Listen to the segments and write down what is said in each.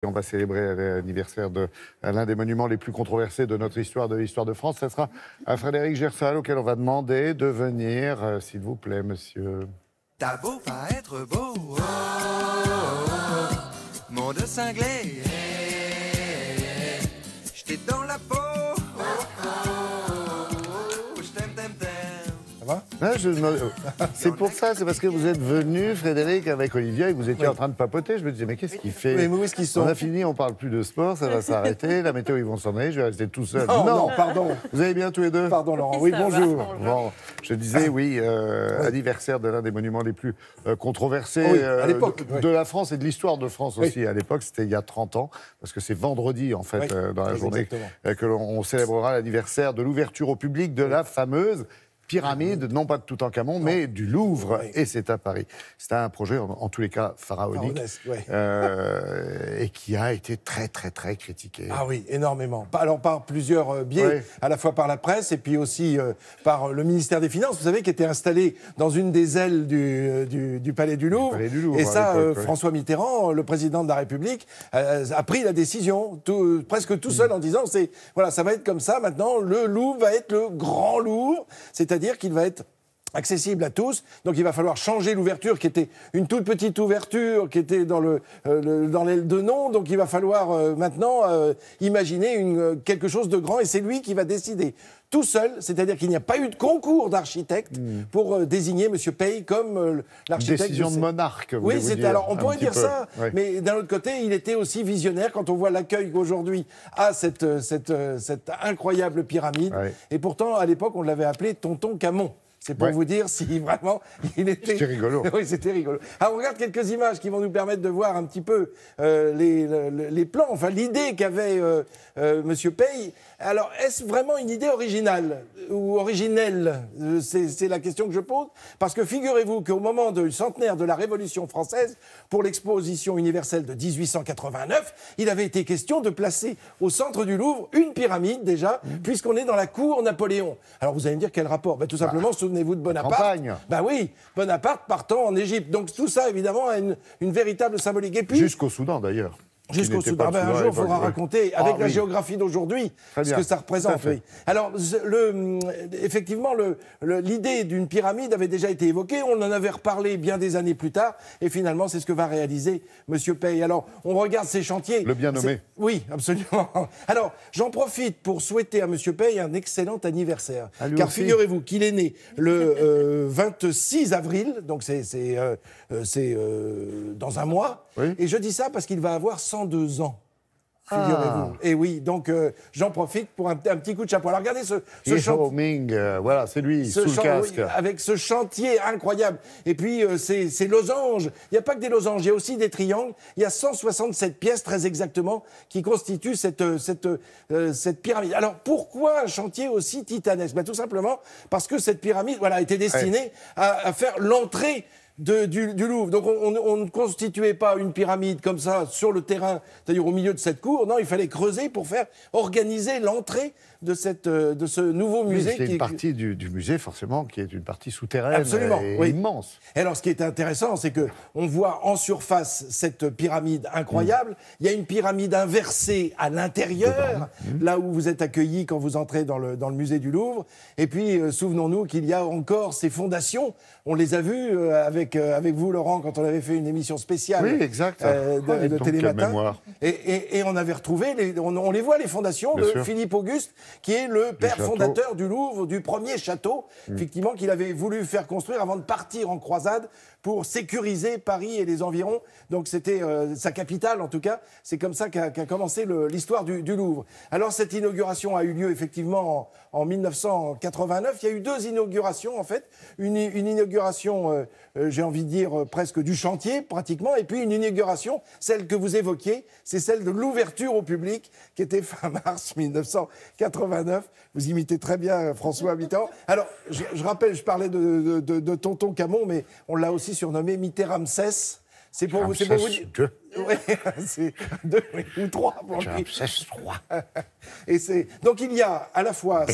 On va célébrer l'anniversaire de l'un des monuments les plus controversés de notre histoire, de l'histoire de France. Ce sera à Frédéric Gersal, auquel on va demander de venir, s'il vous plaît, monsieur. T'as beau pas être beau, oh, oh, oh, monde cinglé, j'étais dans la peau, oh, oh, oh, je t'aime, t'aime, t'aime. Ça va? C'est pour ça, c'est parce que vous êtes venu, Frédéric, avec Olivia, et vous étiez en train de papoter. Je me disais, mais qu'est-ce qu'il fait? Mais où est-ce qu'ils sont? On a fini, on parle plus de sport, ça va s'arrêter, la météo, ils vont s'en aller, je vais rester tout seul. Non, pardon. Vous allez bien tous les deux? Pardon, Laurent. Oui, bonjour. Bon, je disais, oui, anniversaire de l'un des monuments les plus controversés à l'époque, de la France et de l'histoire de France aussi. À l'époque, c'était il y a 30 ans, parce que c'est vendredi, en fait, dans la journée, que l'on célébrera l'anniversaire de l'ouverture au public de la fameuse pyramide, non pas de Toutankhamon, mais du Louvre, et c'est à Paris. C'est un projet, en tous les cas, pharaonique, et qui a été très, très, très critiqué. Ah oui, énormément. Alors, par plusieurs biais, à la fois par la presse, et puis aussi par le ministère des Finances, vous savez, qui était installé dans une des ailes du Palais du Louvre. Et ça, François Mitterrand, le président de la République, a pris la décision, presque tout seul, en disant, voilà, ça va être comme ça, maintenant, le Louvre va être le grand Louvre, c'est-à-dire qu'il va être accessible à tous, donc il va falloir changer l'ouverture qui était une toute petite ouverture qui était dans l'aile de non, donc il va falloir maintenant imaginer quelque chose de grand et c'est lui qui va décider tout seul, c'est-à-dire qu'il n'y a pas eu de concours d'architectes pour désigner M. Paye comme l'architecte. Décision de monarque, vous oui, voulez dire, alors on pourrait dire ça, mais d'un autre côté, il était aussi visionnaire quand on voit l'accueil qu'aujourd'hui a cette incroyable pyramide. Et pourtant, à l'époque, on l'avait appelé Tonton Camon. C'est pour vous dire si vraiment il était... C'était rigolo. Oui, c'était rigolo. Alors, on regarde quelques images qui vont nous permettre de voir un petit peu les plans, enfin l'idée qu'avait Monsieur Paye. Alors, est-ce vraiment une idée originale ou originelle? C'est la question que je pose. Parce que figurez-vous qu'au moment du centenaire de la Révolution française, pour l'exposition universelle de 1889, il avait été question de placer au centre du Louvre une pyramide déjà, puisqu'on est dans la cour Napoléon. Alors, vous allez me dire quel rapport? Tout simplement, souvenez-vous de Bonaparte. Ben oui, Bonaparte partant en Égypte. Donc tout ça, évidemment, a une véritable symbolique. Et puis, jusqu'au Soudan, d'ailleurs. Jusqu'au Soudan. Un jour, il faudra raconter, avec la géographie d'aujourd'hui, ce que ça représente. Alors, effectivement, l'idée d'une pyramide avait déjà été évoquée. On en avait reparlé bien des années plus tard. Et finalement, c'est ce que va réaliser M. Paye. Alors, on regarde ces chantiers. Le bien nommé. Oui, absolument. Alors, j'en profite pour souhaiter à M. Paye un excellent anniversaire. Car figurez-vous qu'il est né le 26 avril, donc c'est dans un mois. Et je dis ça parce qu'il va avoir 102 ans. Figurez-vous. Et oui, donc j'en profite pour un petit coup de chapeau. Alors regardez ce chantier. Voilà, c'est lui, sous le casque. Avec ce chantier incroyable. Et puis ces losanges. Il n'y a pas que des losanges, il y a aussi des triangles. Il y a 167 pièces, très exactement, qui constituent cette pyramide. Alors pourquoi un chantier aussi titanesque? Tout simplement parce que cette pyramide était destinée à faire l'entrée du Louvre. Donc on ne constituait pas une pyramide comme ça sur le terrain, c'est-à-dire au milieu de cette cour. Non, il fallait creuser pour faire organiser l'entrée de ce nouveau musée. C'est une partie du musée, forcément, qui est une partie souterraine immense. Et alors, ce qui est intéressant, c'est qu'on voit en surface cette pyramide incroyable. Il y a une pyramide inversée à l'intérieur, là où vous êtes accueillis quand vous entrez dans le musée du Louvre. Et puis, souvenons-nous qu'il y a encore ces fondations. On les a vues avec vous, Laurent, quand on avait fait une émission spéciale de Télématin. Et on avait retrouvé, on les voit, les fondations de Philippe Auguste, qui est le père fondateur du Louvre, du premier château, effectivement, qu'il avait voulu faire construire avant de partir en croisade pour sécuriser Paris et les environs. Donc c'était sa capitale, en tout cas. C'est comme ça qu'a commencé l'histoire du Louvre. Alors cette inauguration a eu lieu effectivement en 1989. Il y a eu deux inaugurations, en fait. Une inauguration, j'ai envie de dire, presque du chantier, pratiquement, et puis une inauguration, celle que vous évoquiez, c'est celle de l'ouverture au public, qui était fin mars 1989. Vous imitez très bien François Mitterrand. Alors, je rappelle, je parlais de Tonton Camon, mais on l'a aussi surnommé Mitterramsès. C'est pour vous dire. Oui, c'est 2 ou 3 pour lui. Et donc il y a à la fois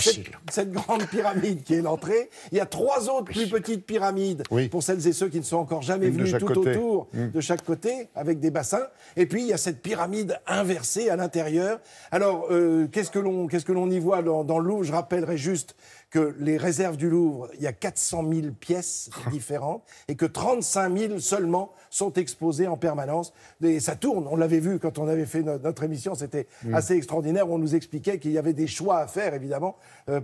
cette grande pyramide qui est l'entrée, il y a 3 autres plus petites pyramides pour celles et ceux qui ne sont encore jamais venus tout autour, de chaque côté, avec des bassins. Et puis il y a cette pyramide inversée à l'intérieur. Alors qu'est-ce que l'on y voit dans le Louvre? Je rappellerai juste que les réserves du Louvre, il y a 400 000 pièces différentes et que 35 000 seulement sont exposées en permanence. Et ça tourne, on l'avait vu quand on avait fait notre émission, c'était assez extraordinaire. On nous expliquait qu'il y avait des choix à faire, évidemment,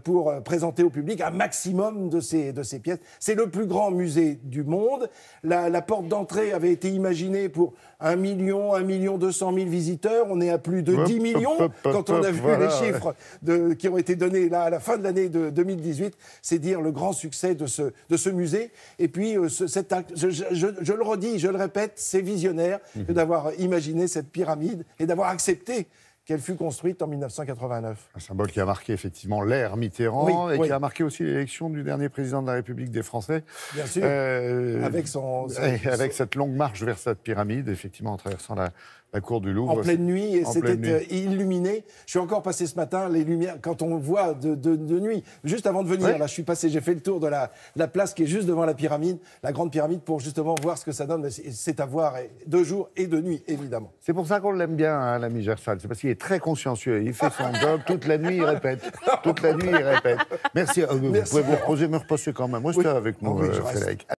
pour présenter au public un maximum de ces pièces. C'est le plus grand musée du monde. La porte d'entrée avait été imaginée pour 1 200 000 visiteurs. On est à plus de 10 millions quand on a vu les chiffres qui ont été donnés là, à la fin de l'année de 2018. C'est dire le grand succès de ce musée. Et puis, cet acte, je le redis, je le répète, c'est visionnaire que d'avoir imaginé cette pyramide et d'avoir accepté qu'elle fut construite en 1989. Un symbole qui a marqué effectivement l'ère Mitterrand et qui a marqué aussi l'élection du dernier président de la République des Français. Bien sûr, avec cette longue marche vers cette pyramide, effectivement en traversant la cour du Louvre. En pleine nuit, et c'était illuminé. Je suis encore passé ce matin, les lumières, quand on voit de nuit, juste avant de venir, là, j'ai fait le tour de la place qui est juste devant la pyramide, la grande pyramide, pour justement voir ce que ça donne. Mais c'est à voir de jour et de nuit, évidemment. C'est pour ça qu'on l'aime bien, hein, l'ami Gersal. C'est parce qu'il est très consciencieux. Il fait son job, toute la nuit, il répète. Toute la nuit, il répète. Merci. Vous pouvez me reposer quand même. Restez avec nous, Frédéric.